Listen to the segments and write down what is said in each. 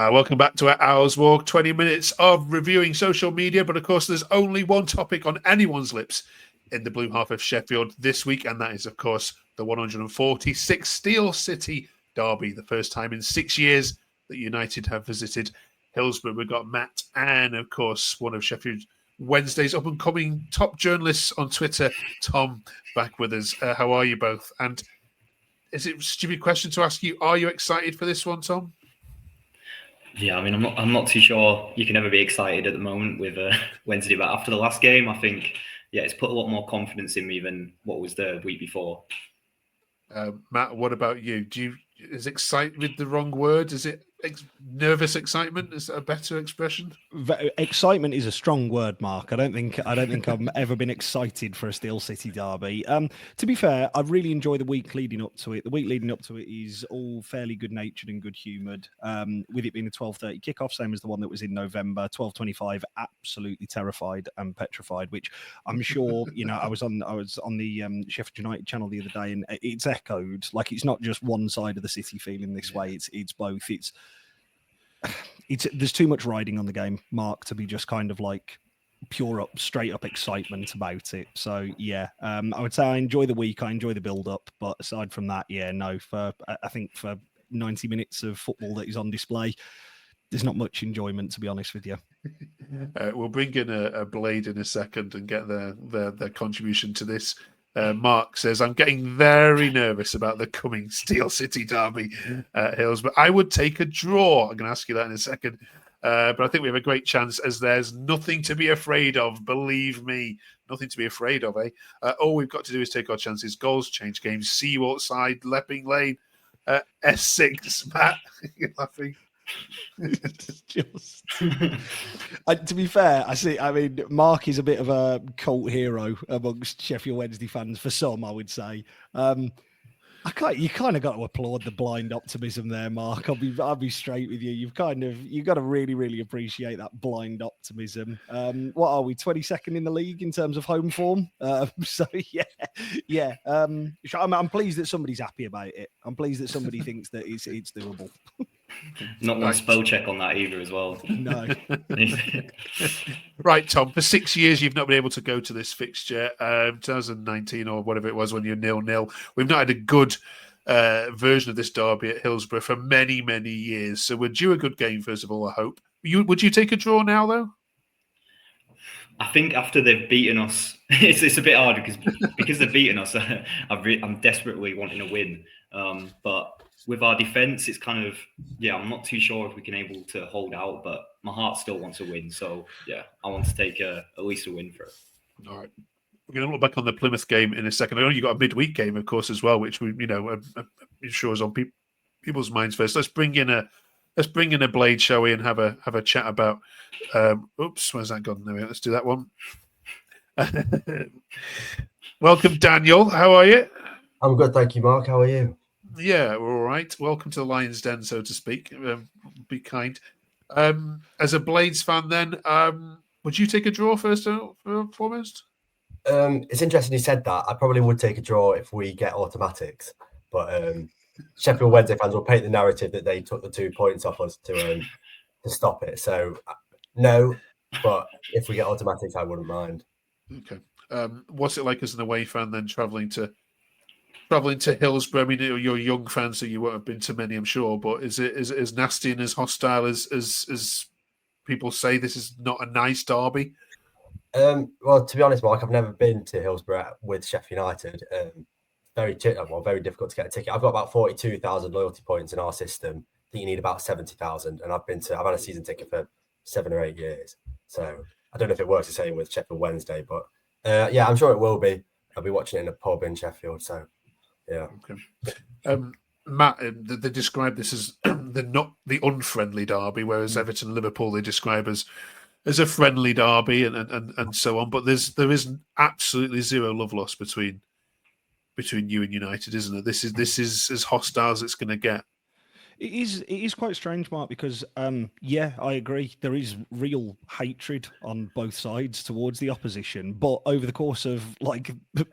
Welcome back to our Hour's Walk, 20 minutes of reviewing social media. But of course, there's only one topic on anyone's lips in the blue half of Sheffield this week, and that is, of course, the 146th Steel City derby, the first time in 6 years that United have visited Hillsborough. We've got Matt and, of course, one of Sheffield Wednesday's up-and-coming top journalists on Twitter, Tom, back with us. How are you both? And is it a stupid question to ask you, are you excited for this one, Tom? Yeah, I mean, I'm not too sure you can ever be excited at the moment with Wednesday, but after the last game, I think, it's put a lot more confidence in me than what was the week before. Matt, what about you? Is excitement the wrong word? Is it nervous excitement? Is that a better expression? Excitement is a strong word, Mark. I don't think I've ever been excited for a Steel City derby. To be fair, I really enjoy the week leading up to it. The week leading up to it is all fairly good-natured and good-humoured. With it being a 12:30 kickoff, same as the one that was in November. 12:25, absolutely terrified and petrified. Which I'm sure, I was on the Sheffield United channel the other day, and it's echoed. Like, it's not just one side of the city feeling this way. It's both. There's too much riding on the game, Mark, to be just kind of like straight up excitement about it. So I would say I enjoy the week, I enjoy the build up, but aside from that, I think for 90 minutes of football that is on display, there's not much enjoyment, to be honest with you. We'll bring in a Blade in a second and get their contribution to this. Mark says, I'm getting very nervous about the coming Steel City derby at Hills, but I would take a draw. I'm going to ask you that in a second. But I think we have a great chance, as there's nothing to be afraid of. Believe me, nothing to be afraid of, eh? All we've got to do is take our chances. Goals change games. See you outside Lepping Lane. S6, Matt. You're laughing. To be fair, Mark is a bit of a cult hero amongst Sheffield Wednesday fans for some, I would say. You kind of got to applaud the blind optimism there, Mark. I'll be straight with you. You've got to really, really appreciate that blind optimism. What are we, 22nd in the league in terms of home form? I'm pleased that somebody's happy about it. I'm pleased that somebody thinks that it's doable. Not one spell check on that either as well. No. Right, Tom, for 6 years you've not been able to go to this fixture. 2019 or whatever it was when you're 0-0. We've not had a good version of this derby at Hillsborough for many, many years. So we're due a good game, first of all, I hope. Would you take a draw now, though? I think after they've beaten us, it's a bit hard because they've beaten us. I'm desperately wanting a win. But with our defence, it's kind of, I'm not too sure if we can able to hold out, but my heart still wants a win. So, I want to take at least a win for it. All right. We're going to look back on the Plymouth game in a second. I know you got a midweek game, of course, as well, which I'm sure is on people's minds first. Let's bring in a Blade, shall we, and have a chat about. Where's that gone? There, let's do that one. Welcome, Daniel. How are you? I'm good, thank you, Mark. How are you? Yeah, we're all right. Welcome to the Lion's Den, so to speak. Be kind. As a Blades fan, then, would you take a draw first and foremost? It's interesting you said that. I probably would take a draw if we get automatics, but Sheffield Wednesday fans will paint the narrative that they took the 2 points off us to stop it. So no, but if we get automatics, I wouldn't mind. Okay. What's it like as an away fan then, travelling to Hillsborough? I mean, you're a young fan, so you won't have been to many, I'm sure. But is it as nasty and as hostile as people say? This is not a nice derby. Well, to be honest, Mark, I've never been to Hillsborough with Sheffield United. Very difficult to get a ticket. I've got about 42,000 loyalty points in our system. I think you need about 70,000, and I've had a season ticket for 7 or 8 years. So I don't know if it works the same with Sheffield Wednesday, but I'm sure it will be. I'll be watching it in a pub in Sheffield. So yeah. Okay. Matt, they describe this as the unfriendly derby, whereas Everton and Liverpool they describe as a friendly derby and so on. But there is absolutely zero love lost between you and United, isn't it? This is as hostile as it's going to get. It is quite strange, Mark, because yeah, I agree. There is real hatred on both sides towards the opposition, but over the course of like the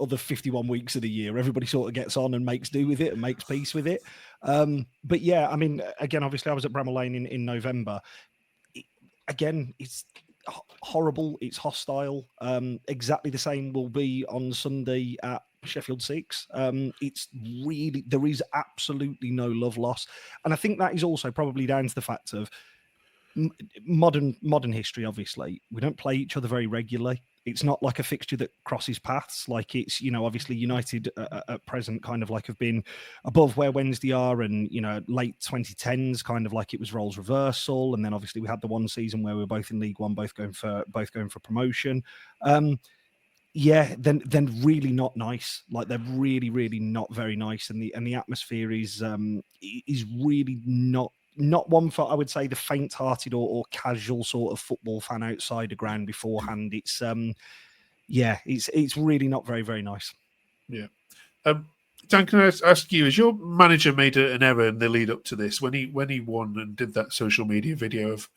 other 51 weeks of the year, everybody sort of gets on and makes do with it and makes peace with it. But yeah, I mean, again, obviously, I was at Bramall Lane in November. Again, it's horrible. It's hostile. Exactly the same will be on Sunday at Sheffield 6. It's really, there is absolutely no love lost. And I think that is also probably down to the fact of modern history. Obviously, we don't play each other very regularly. It's not like a fixture that crosses paths. Like it's, obviously United at present kind of like have been above where Wednesday are, and late 2010s kind of like it was roles reversal, and then obviously we had the one season where we were both in League One, both going for promotion. Yeah, then really not nice. Like they're really, really not very nice, and the atmosphere is really not one for, I would say, the faint-hearted or casual sort of football fan outside the ground beforehand. It's it's really not very, very nice. Yeah. Dan, can I ask you, has your manager made an error in the lead up to this when he won and did that social media video of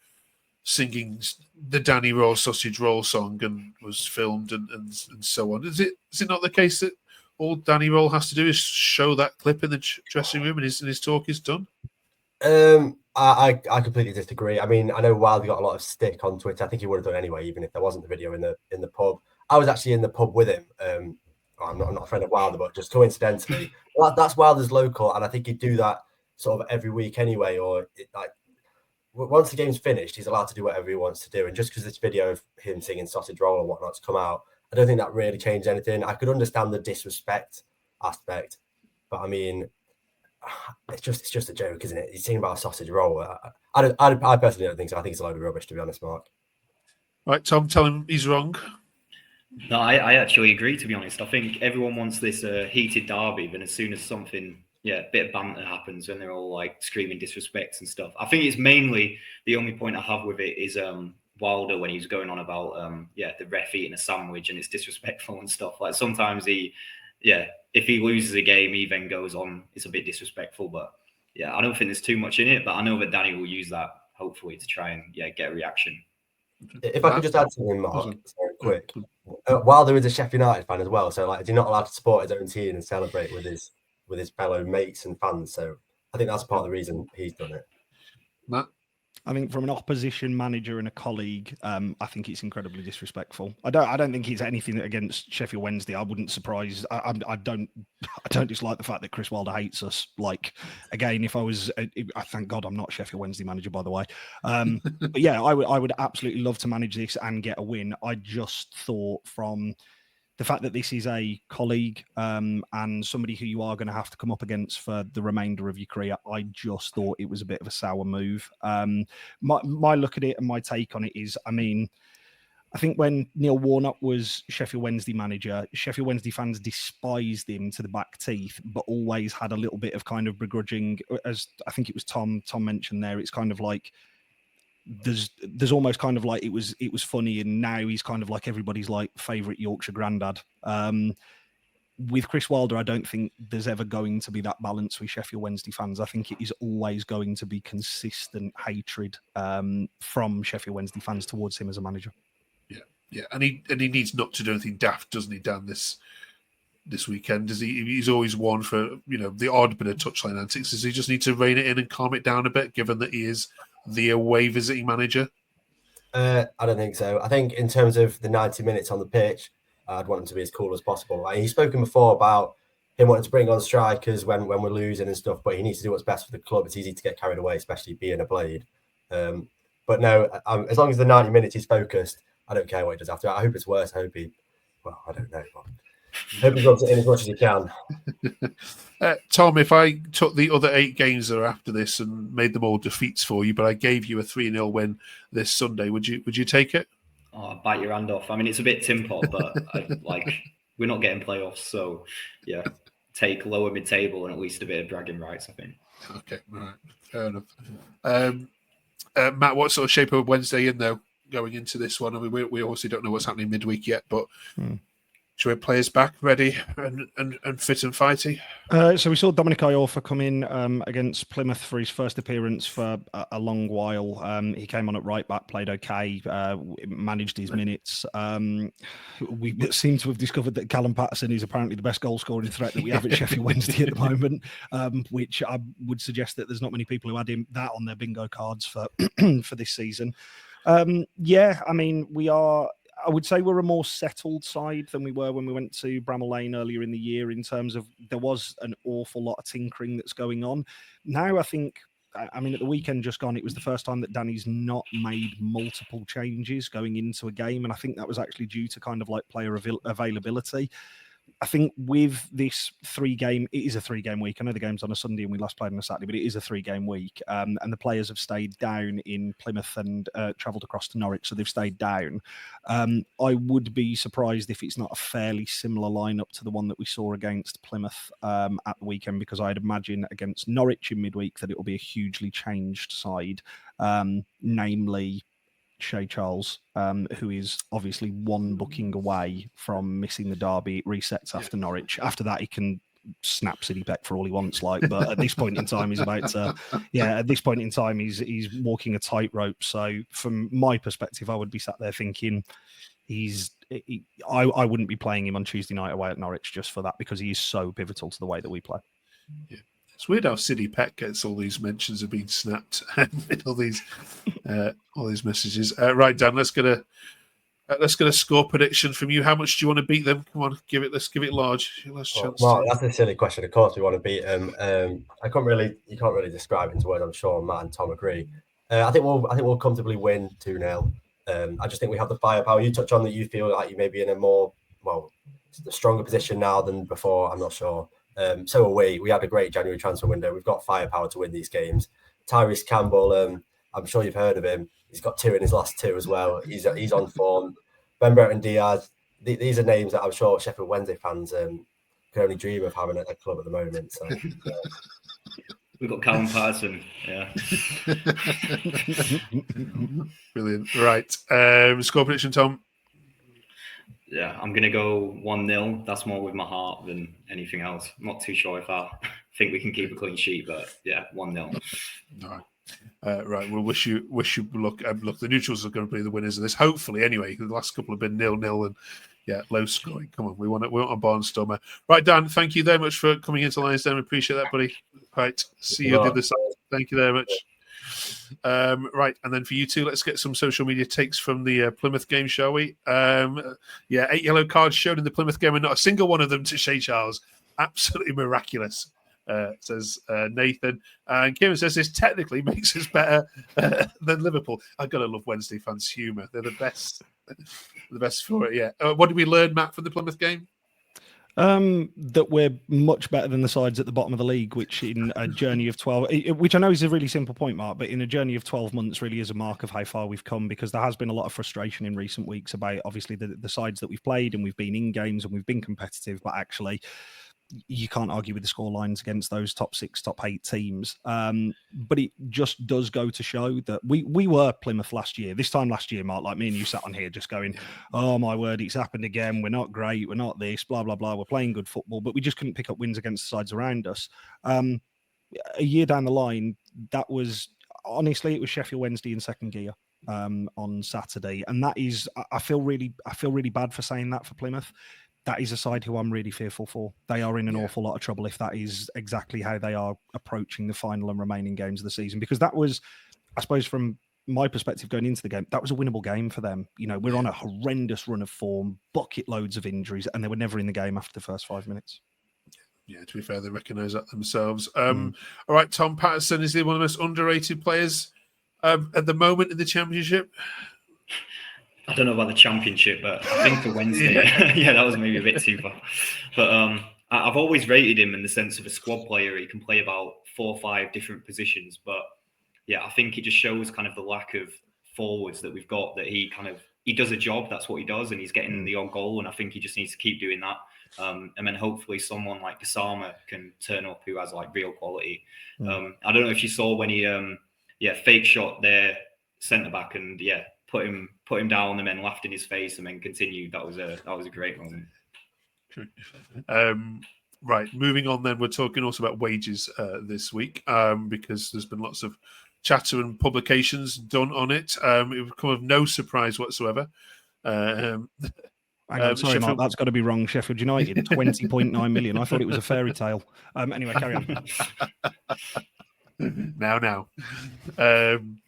singing the Danny Roll sausage roll song and was filmed and so on? Is it not the case that all Danny Roll has to do is show that clip in the dressing room and his talk is done? I completely disagree. I mean, I know Wilder got a lot of stick on Twitter. I think he would have done anyway, even if there wasn't the video in the pub. I was actually in the pub with him. I'm not a friend of Wilder, but just coincidentally, that's Wilder's local, and I think he'd do that sort of every week anyway. Or once the game's finished, he's allowed to do whatever he wants to do. And just because this video of him singing sausage roll and whatnot's come out, I don't think that really changed anything. I could understand the disrespect aspect, but I mean, it's just a joke, isn't it? He's singing about a sausage roll. I personally don't think so. I think it's a load of rubbish, to be honest, Mark. Right, Tom, tell him he's wrong. No, I actually agree, to be honest. I think everyone wants this heated derby, but as soon as something, a bit of banter happens, when they're all like screaming disrespects and stuff. I think it's mainly, the only point I have with it is Wilder when he's going on about the ref eating a sandwich and it's disrespectful and stuff. Like sometimes if he loses a game, he then goes on, it's a bit disrespectful. But I don't think there's too much in it. But I know that Danny will use that hopefully to try and get a reaction. If I could just add something, Mark, very quick. Wilder is a Sheffield United fan as well, so like, he's not allowed to support his own team and celebrate with his fellow mates and fans. So I think that's part of the reason he's done it. Matt? I think from an opposition manager and a colleague, I think it's incredibly disrespectful. I don't think it's anything against Sheffield Wednesday. I wouldn't surprise. I don't dislike the fact that Chris Wilder hates us. Like again, if I was, I thank God I'm not Sheffield Wednesday manager, by the way. But yeah, I would absolutely love to manage this and get a win. I just thought from the fact that this is a colleague and somebody who you are going to have to come up against for the remainder of your career, I just thought it was a bit of a sour move. My look at it and my take on it is, I mean, I think when Neil Warnock was Sheffield Wednesday manager, Sheffield Wednesday fans despised him to the back teeth, but always had a little bit of kind of begrudging, as I think it was Tom mentioned there. It's kind of like, there's almost kind of like it was funny, and now he's kind of like everybody's like favorite Yorkshire granddad. With Chris Wilder, I don't think there's ever going to be that balance with Sheffield Wednesday fans. I think it is always going to be consistent hatred from Sheffield Wednesday fans towards him as a manager. Yeah, and he needs not to do anything daft, doesn't he, Dan? This weekend, he's always one for the odd bit of touchline antics. Does he just need to rein it in and calm it down a bit, given that he is the away visiting manager? I don't think so. I think in terms of the 90 minutes on the pitch, I'd want him to be as cool as possible. He's spoken before about him wanting to bring on strikers when we're losing and stuff, but he needs to do what's best for the club. It's easy to get carried away, especially being a Blade. But no, as long as the 90 minutes he's focused, I don't care what he does after. I hope it's worse. I don't know. I hope he rubs it in as much as he can. Tom, if I took the other 8 games that are after this and made them all defeats for you, but I gave you a 3-0 win this Sunday, would you take it? Oh, I'd bite your hand off. I mean, it's a bit Tim Pot, but we're not getting playoffs, so take lower mid-table and at least a bit of bragging rights, I think. Okay, all right, fair enough. Matt, what sort of shape of Wednesday in though going into this one? I mean, we obviously don't know what's happening midweek yet, but Should we have players back ready and fit and fighty? So we saw Dominic Iorfa come in against Plymouth for his first appearance for a long while. He came on at right back, played okay, managed his minutes. We seem to have discovered that Callum Patterson is apparently the best goal scoring threat that we have at Sheffield Wednesday at the moment, which I would suggest that there's not many people who had that on their bingo cards for for this season. Yeah, I mean, I would say we're a more settled side than we were when we went to Bramall Lane earlier in the year, in terms of there was an awful lot of tinkering that's going on. Now, I think, I mean, at the weekend just gone, it was the first time that Danny's not made multiple changes going into a game. And I think that was actually due to kind of like player availability. I think with this it is a 3-game week. I know the game's on a Sunday and we last played on a Saturday, but it is a 3-game week. And the players have stayed down in Plymouth and travelled across to Norwich, so they've stayed down. I would be surprised if it's not a fairly similar lineup to the one that we saw against Plymouth at the weekend, because I'd imagine against Norwich in midweek that it will be a hugely changed side, namely Shay Charles, who is obviously one booking away from missing the derby. It resets after Norwich. After that, he can snap City Peck for all he wants, but at this point in time, he's about to, at this point in time, he's walking a tightrope. So from my perspective, I would be sat there thinking I wouldn't be playing him on Tuesday night away at Norwich just for that, because he is so pivotal to the way that we play. Yeah. It's weird how City Peck gets all these mentions of being snapped and all these messages. Right, Dan, let's get a score prediction from you. How much do you want to beat them? Come on, let's give it large. Well, that's a silly question. Of course, we want to beat them. You can't really describe it into words. I'm sure Matt and Tom agree. I think we'll comfortably win 2-0. I just think we have the firepower. You touch on that. You feel like you may be in a more stronger position now than before. I'm not sure. So are we. We had a great January transfer window. We've got firepower to win these games. Tyrese Campbell, I'm sure you've heard of him. He's got 2 in his last 2 as well. He's on form. Ben Brereton Diaz. These are names that I'm sure Sheffield Wednesday fans can only dream of having at their club at the moment. So we've got Callum Patterson. Yeah. Brilliant. Right. Score prediction, Tom. Yeah, I'm going to go 1-0. That's more with my heart than anything else. I'm not too sure if I think we can keep a clean sheet, but yeah, 1-0. All right. Right. We'll wish you luck. Look, the neutrals are going to be the winners of this. Hopefully, anyway. The last couple have been 0-0 and low scoring. Come on, we want a barnstormer. Right, Dan. Thank you very much for coming into Lions Den. We appreciate that, buddy. Right. See you on the other side. Thank you very much. Right, and then for you two, let's get some social media takes from the Plymouth game, shall we? 8 yellow cards shown in the Plymouth game and not a single one of them to Shay Charles. Absolutely miraculous, says Nathan. And Kieran says this technically makes us better than Liverpool. I've got to love Wednesday fans' humour. They're the best. The best for it, yeah. What did we learn, Matt, from the Plymouth game? That we're much better than the sides at the bottom of the league, which in a journey of 12, which I know is a really simple point, Mark, but in a journey of 12 months really is a mark of how far we've come, because there has been a lot of frustration in recent weeks about obviously the sides that we've played, and we've been in games and we've been competitive, but actually you can't argue with the score lines against those top 6, top 8 teams. But it just does go to show that we were Plymouth this time last year, Mark, like me and you sat on here just going, oh my word, it's happened again. We're not great. We're not this, blah, blah, blah. We're playing good football, but we just couldn't pick up wins against the sides around us. A year down the line, that was, honestly, it was Sheffield Wednesday in second gear on Saturday. And that is, I feel really bad for saying that for Plymouth. That is a side who I'm really fearful for. They are in an awful lot of trouble if that is exactly how they are approaching the final and remaining games of the season. Because that was, I suppose, from my perspective going into the game, that was a winnable game for them. You know, we're on a horrendous run of form, bucket loads of injuries, and they were never in the game after the first 5 minutes. Yeah, to be fair, they recognise that themselves. All right, Tom Patterson, is he one of the most underrated players at the moment in the Championship? I don't know about the Championship, but I think for Wednesday, that was maybe a bit too far. But I've always rated him in the sense of a squad player. He can play about 4 or 5 different positions. But yeah, I think it just shows kind of the lack of forwards that we've got, that he does a job. That's what he does. And he's getting the odd goal. And I think he just needs to keep doing that. And then hopefully someone like Gassama can turn up who has like real quality. I don't know if you saw when he fake shot their centre back and put him down and then laughed in his face and then continued. That was a great moment. Right, moving on then, we're talking also about wages this week because there's been lots of chatter and publications done on it. It would come of no surprise whatsoever. Hang on, sorry, Sheffield... Mark, that's got to be wrong. Sheffield United, 20.9 million. I thought it was a fairy tale. Anyway, carry on. Now.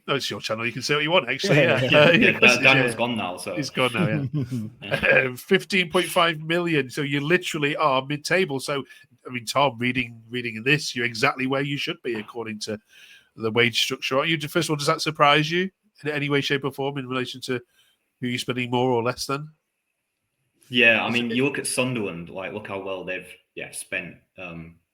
It's your channel. You can say what you want, actually. Daniel's gone now. So he's gone now, yeah. 15.5 million. So you literally are mid-table. So, I mean, Tom, reading this, you're exactly where you should be according to the wage structure. Aren't you? First of all, does that surprise you in any way, shape, or form in relation to who you're spending more or less than? Yeah, I mean, you look at Sunderland, like, look how well they've spent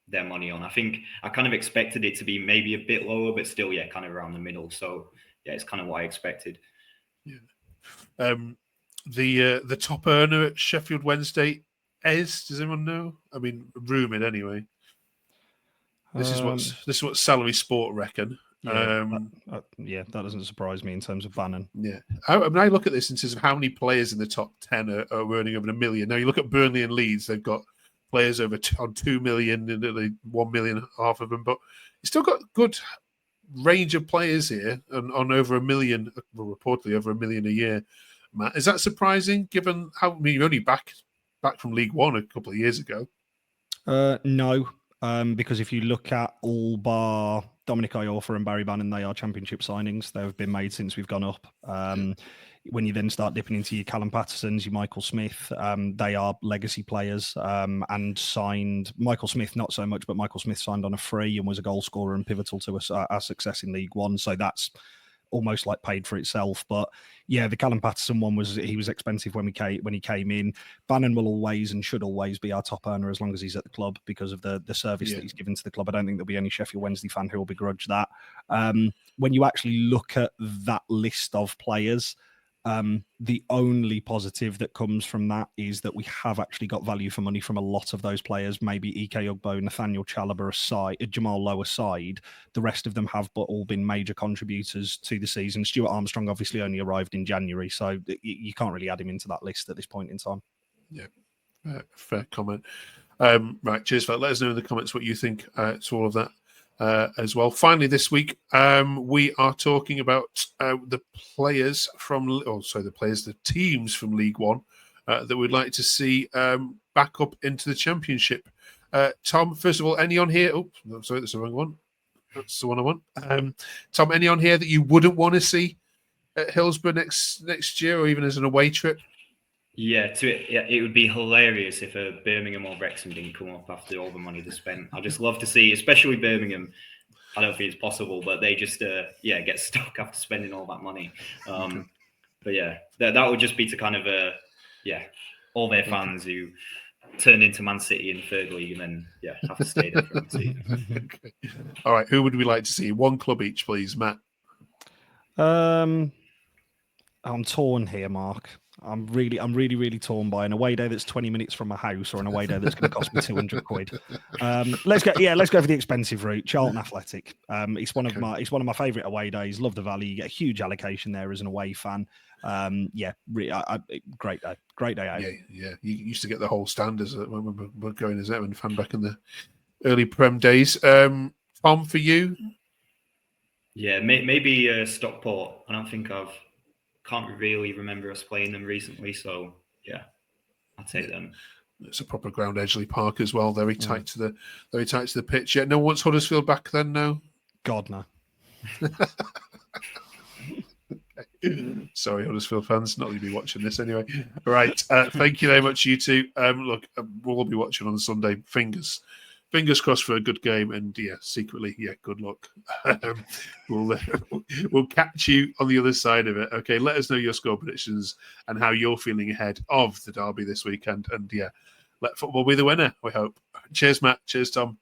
their money on. I think I kind of expected it to be maybe a bit lower, but still, kind of around the middle. So, it's kind of what I expected. Yeah. The top earner at Sheffield Wednesday does anyone know? I mean, rumoured anyway. This is what Salary Sport reckon. That doesn't surprise me in terms of Bannon. Yeah, I look at this in terms of how many players in the top 10 are earning over $1 million. Now you look at Burnley and Leeds; they've got players on 2 million and nearly 1 million, half of them, but you still got good range of players here on over $1 million, well, reportedly over $1 million a year. Matt, is that surprising given how you're only back from League One a couple of years ago? No, because if you look at all bar Dominic Iorfa and Barry Bannon, they are championship signings. They have been made since we've gone up. When you then start dipping into your Callum Pattersons, your Michael Smith, they are legacy players and signed. Michael Smith, not so much, but Michael Smith signed on a free and was a goal scorer and pivotal to our success in League One. So that's almost like paid for itself. But yeah, the Callum Patterson one was expensive when he came in. Bannon will always and should always be our top earner as long as he's at the club because of the service that he's given to the club. I don't think there'll be any Sheffield Wednesday fan who will begrudge that. When you actually look at that list of players, the only positive that comes from that is that we have actually got value for money from a lot of those players. Maybe Ike Ugbo, Nathaniel Chalobah aside, Jamal Lowe aside, the rest of them have but all been major contributors to the season. Stuart Armstrong obviously only arrived in January, so you can't really add him into that list at this point in time. Yeah, fair comment. Right, cheers for that. Let us know in the comments what you think to all of that. As well. Finally, this week, we are talking about the teams from League One that we'd like to see back up into the Championship. Tom, first of all, any on here? Oh, no, sorry, that's the wrong one. That's the one I want. Tom, any on here that you wouldn't want to see at Hillsborough next year, or even as an away trip? Yeah, it would be hilarious if a Birmingham or Wrexham didn't come up after all the money they spent. I'd just love to see, especially Birmingham. I don't think it's possible, but they just get stuck after spending all that money. But yeah, that would just be to kind of all their fans who turned into Man City in third league and then have to stay there for one season. Okay. All right, who would we like to see? One club each, please, Matt. I'm torn here, Mark. I'm really torn by an away day that's 20 minutes from my house or an away day that's going to cost me 200 quid. Let's go for the expensive route. Charlton Athletic. It's one of my favourite away days. Love the Valley. You get a huge allocation there as an away fan. Great day out. Yeah. You used to get the whole stand when we were going as Everton fan back in the early Prem days. Tom, for you? Yeah, maybe Stockport. I don't think can't really remember us playing them recently, so yeah, I'll take them. It's a proper ground, Edgeley Park as well. Very tight to the pitch. Yeah, no one wants Huddersfield back then. No, God no. Sorry, Huddersfield fans, not going to be watching this anyway. Right, thank you very much, you two. Look, we'll all be watching on Sunday. Fingers crossed for a good game, and secretly, good luck. We'll catch you on the other side of it. Okay, let us know your score predictions and how you're feeling ahead of the derby this weekend. And let football be the winner, we hope. Cheers, Matt. Cheers, Tom.